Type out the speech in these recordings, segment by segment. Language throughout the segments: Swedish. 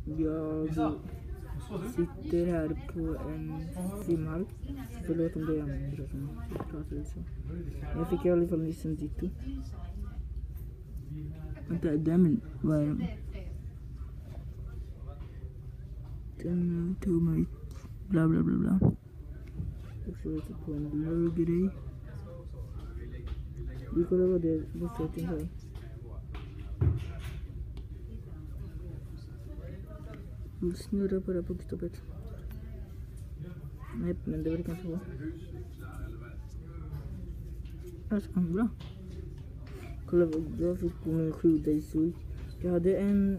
Jag sitter här på en simhall. Förlåt om det är andra som pratar lite så. Jag fick i alla fall nyss en ditto. Vänta, den var den? Den tog mig bla bla bla bla. Jag försökte på en blurr-grej. Vi kollar vad det bosättning har. Vi snurrar på det här bokstoppet. Nej, men det var det kanske på. Alltså, bra. Kolla vad jag fick på min 7 days week. Jag hade en...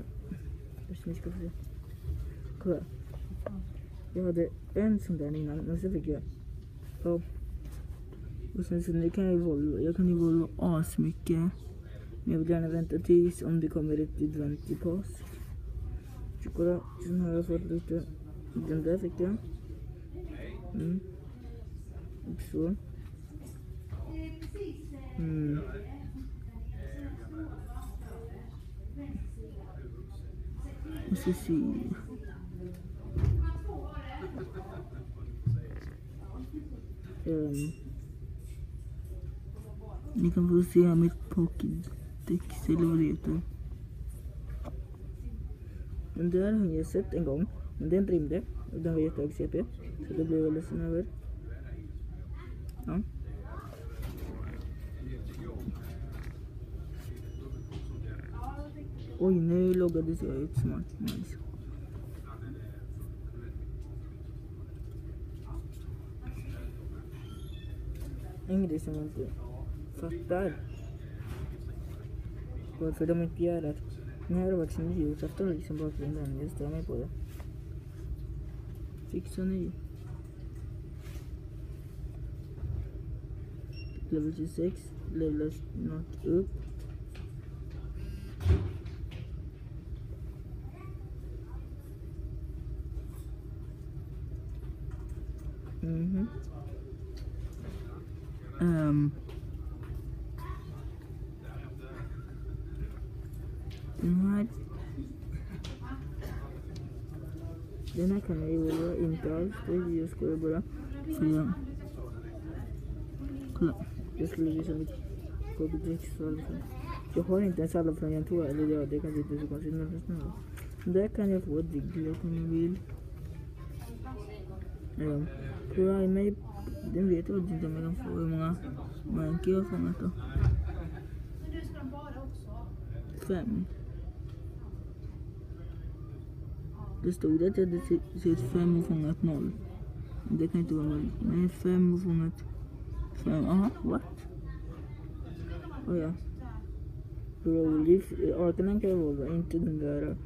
Ni ska få se. Kolla. Jag hade en sån där innan, men så fick jag... Ja. Och sen så nu kan jag Volvo. Jag kan ju Volvo asmycket. Men jag vill gärna vänta tills om det kommer ett event i påsk. Så kolla, sen har jag fått lite... Den där fick jag. Och så. Och så se. Ni kan få se mitt Pokédex eller vad det heter. Den där har jag sett en gång, men den rymde och den var jättehög CP, så det blev jag ledsen över. Ja. Oj, nu loggades jag ut smart. Nice. En grej som jag inte fattar varför de inte gör att när jag har varit som nyårsafton liksom bakgrunden, jag stör mig på det. Fixa ny. Level 26, level not upp. Den här kan jag ju inte alls, jag skojar bara. Så jag... Kolla, jag skulle visa mitt Pokédex. Jag har inte ens alla från Jantoa, eller ja, det kanske inte är så konstigt, men där kan jag få Diglett om jag vill. Primeape, den vet jag inte om jag kan få hur många märker jag har fångat då. 5. Det stod att jag hade sett 5 och fångat 0. Det kan inte vara möjligt. Nej, 5 och fångat 5. Aha, what? Oh ja. Growleaf, Arcanan kan jag våga. Inte den där.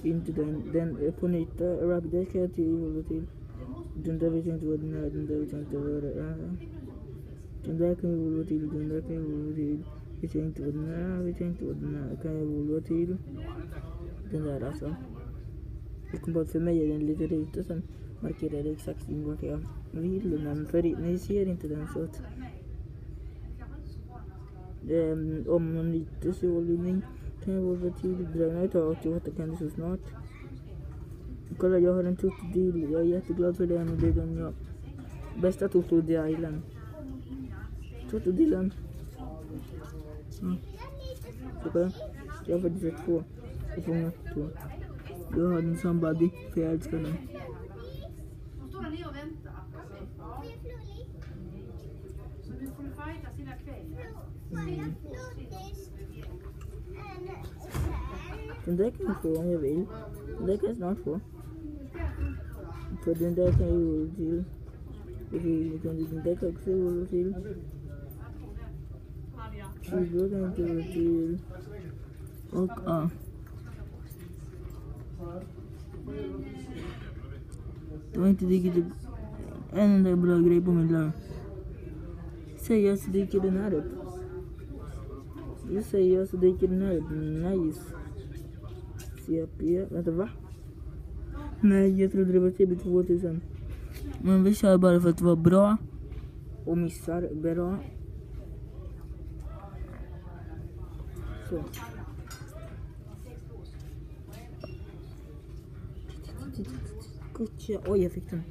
Inte den. Den Ponyta, Rapidash kan jag till till. Den där vet jag inte vad den är. Den där vet jag inte vad det är. Den där kan jag våga till. Den där kan jag våga till. Vet jag inte vad den är. Kan jag våga till. Den där alltså. Jag kom på att för mig är den lite ruta som markerar exakt vart jag vill. Men för ni ser inte den så att om någon lite sålning kan jag våga till. Dröna tar 88 kan det så snart. Kolla, jag har en Totodile. Jag är jätteglad för den och det är den jag... Bästa Totodilen. Totodilen. Så kolla. Jag har faktiskt 2. Jag fångat 2. Jag har en somebody för jag älskar den. De står där nere och väntar. Så nu får du fighta sina kvällar. Den där kan jag få om jag vill. Den där kan jag snart få. För den där kan jag hålla till. Den där kan jag också hålla till. 20 kan jag inte hålla till. Och ja. Det var inte riktigt en enda bra grej på min lärare. Säger så dyker den här upp. Jag säger så dyker den här upp. Nice. CP. Vänta, va? Nej, jag trodde det var CP 2000. Men vi kör bara för att vara bra. Och missar bra. Så. Oj, jag fick den.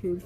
Kul.